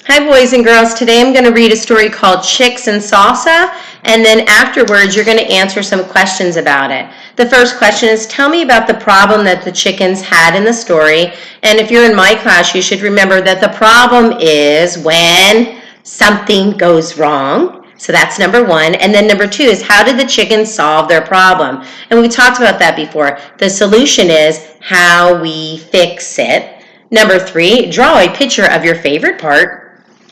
Hi boys and girls, today I'm going to read a story called Chicks and Salsa, and then afterwards you're going to answer some questions about it. The first question is, tell me about the problem that the chickens had in the story, and if you're in my class you should remember that the problem is when something goes wrong. So that's number one, and then number two is, how did the chickens solve their problem? And we talked about that before. The solution is how we fix it. Number three, draw a picture of your favorite part.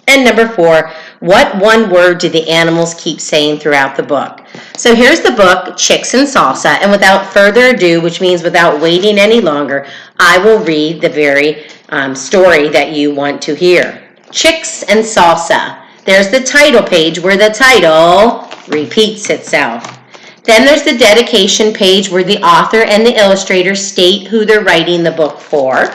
And number four, what one word do the animals keep saying throughout the book? So here's the book, Chicks and Salsa, and without further ado, which means without waiting any longer, I will read the very story that you want to hear. Chicks and Salsa. There's the title page where the title repeats itself. Then there's the dedication page where the author and the illustrator state who they're writing the book for.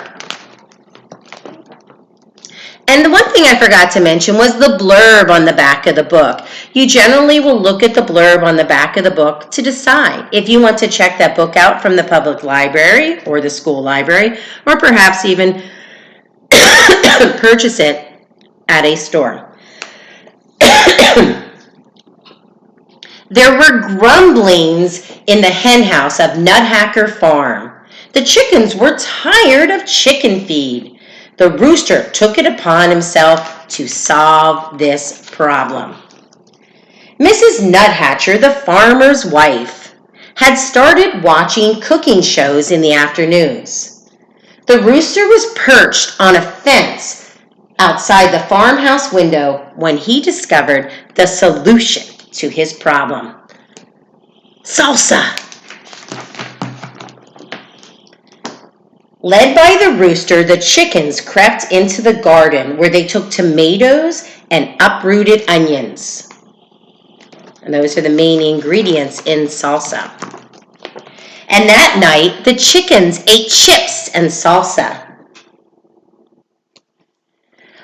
And the one thing I forgot to mention was the blurb on the back of the book. You generally will look at the blurb on the back of the book to decide if you want to check that book out from the public library or the school library, or perhaps even purchase it at a store. There were grumblings in the hen house of Nuthacker Farm. The chickens were tired of chicken feed. The rooster took it upon himself to solve this problem. Mrs. Nuthatcher, the farmer's wife, had started watching cooking shows in the afternoons. The rooster was perched on a fence outside the farmhouse window when he discovered the solution to his problem. Salsa! Led by the rooster, the chickens crept into the garden where they took tomatoes and uprooted onions. And those are the main ingredients in salsa. And that night, the chickens ate chips and salsa.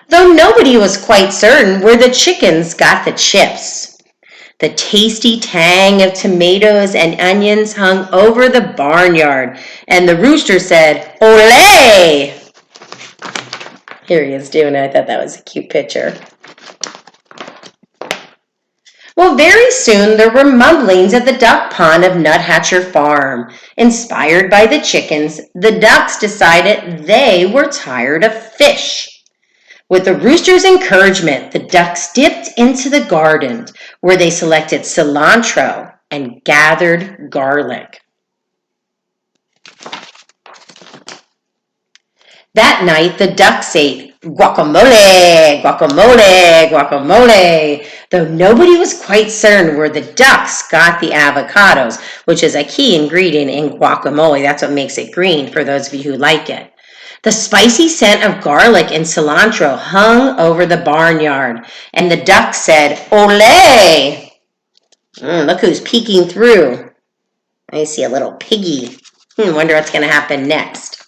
Though nobody was quite certain where the chickens got the chips. The tasty tang of tomatoes and onions hung over the barnyard, and the rooster said, "Olé!" Here he is doing it. I thought that was a cute picture. Well, very soon there were mumblings at the duck pond of Nuthatcher Farm. Inspired by the chickens, the ducks decided they were tired of fish. With the rooster's encouragement, the ducks dipped into the garden where they selected cilantro and gathered garlic. That night, the ducks ate guacamole, guacamole, guacamole, though nobody was quite certain where the ducks got the avocados, which is a key ingredient in guacamole. That's what makes it green, for those of you who like it. The spicy scent of garlic and cilantro hung over the barnyard, and the duck said, "Olé!" Look who's peeking through. I see a little piggy. Wonder what's going to happen next.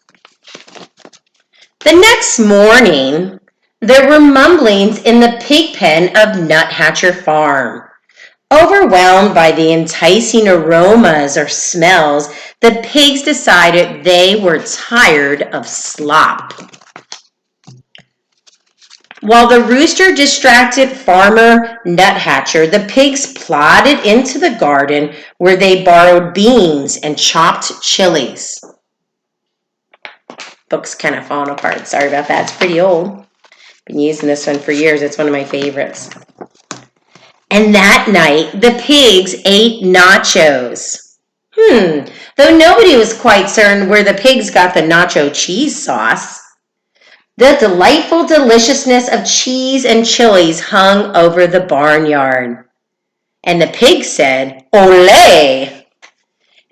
The next morning, there were mumblings in the pig pen of Nuthatcher Farm. Overwhelmed by the enticing aromas or smells, the pigs decided they were tired of slop. While the rooster distracted Farmer Nuthatcher, the pigs plodded into the garden where they borrowed beans and chopped chilies. Book's kind of falling apart. Sorry about that. It's pretty old. Been using this one for years. It's one of my favorites. And that night, the pigs ate nachos. Though nobody was quite certain where the pigs got the nacho cheese sauce. The delightful deliciousness of cheese and chilies hung over the barnyard. And the pigs said, "Olé!"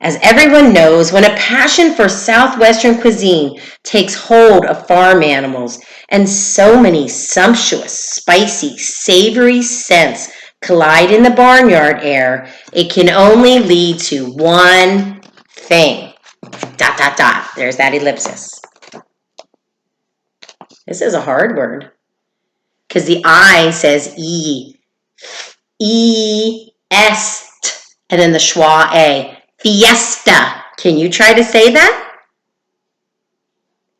As everyone knows, when a passion for Southwestern cuisine takes hold of farm animals, and so many sumptuous, spicy, savory scents collide in the barnyard air, it can only lead to one thing. ... There's that ellipsis. This is a hard word because the I says E. E-est. And then the schwa A. Fiesta. Can you try to say that?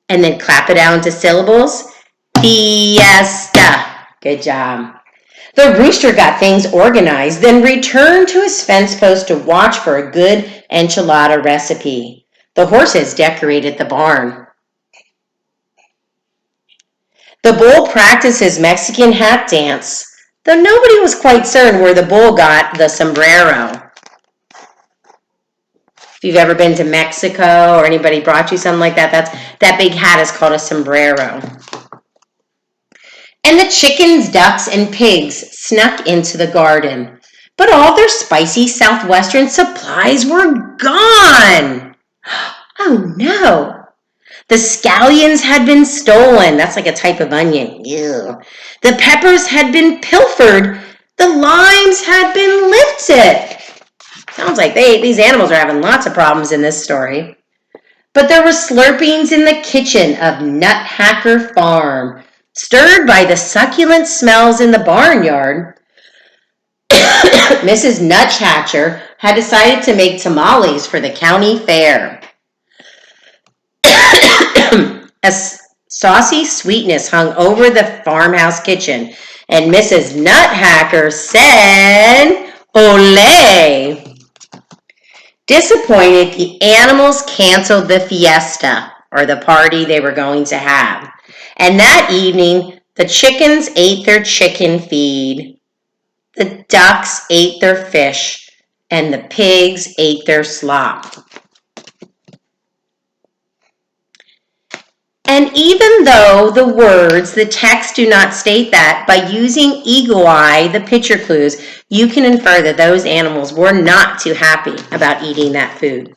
And then clap it out into syllables. Fiesta. Good job. The rooster got things organized, then returned to his fence post to watch for a good enchilada recipe. The horses decorated the barn. The bull practiced his Mexican hat dance, though nobody was quite certain where the bull got the sombrero. If you've ever been to Mexico or anybody brought you something like that, that big hat is called a sombrero. And the chickens, ducks, and pigs snuck into the garden. But all their spicy southwestern supplies were gone. Oh no. The scallions had been stolen. That's like a type of onion. Ew. The peppers had been pilfered. The limes had been lifted. Sounds like these animals are having lots of problems in this story. But there were slurpings in the kitchen of Nuthacker Farm, stirred by the succulent smells in the barnyard. Mrs. Nuthatcher had decided to make tamales for the county fair. A saucy sweetness hung over the farmhouse kitchen, and Mrs. Nuthacker said, "Olé!" Disappointed, the animals canceled the fiesta, or the party they were going to have. And that evening, the chickens ate their chicken feed, the ducks ate their fish, and the pigs ate their slop. And even though the text do not state that, by using eagle eye, the picture clues, you can infer that those animals were not too happy about eating that food.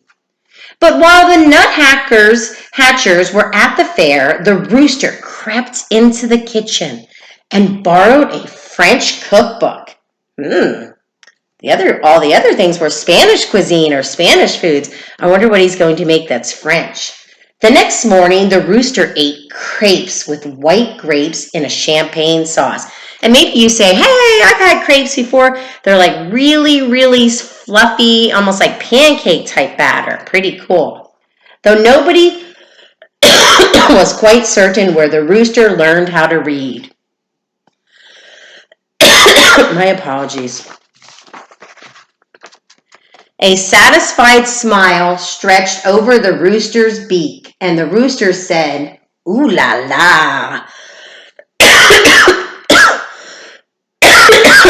But while the hatchers were at the fair, the rooster crept into the kitchen and borrowed a French cookbook. All the other things were Spanish cuisine or Spanish foods. I wonder what he's going to make that's French. The next morning, the rooster ate crepes with white grapes in a champagne sauce. And maybe you say, hey, I've had crepes before. They're like really, really fluffy, almost like pancake type batter. Pretty cool. Though nobody was quite certain where the rooster learned how to read. My apologies. A satisfied smile stretched over the rooster's beak, and the rooster said, "Ooh la la."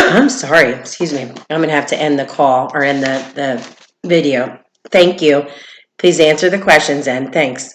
I'm sorry, excuse me. I'm going to have to end the call or end the video. Thank you. Please answer the questions, and thanks.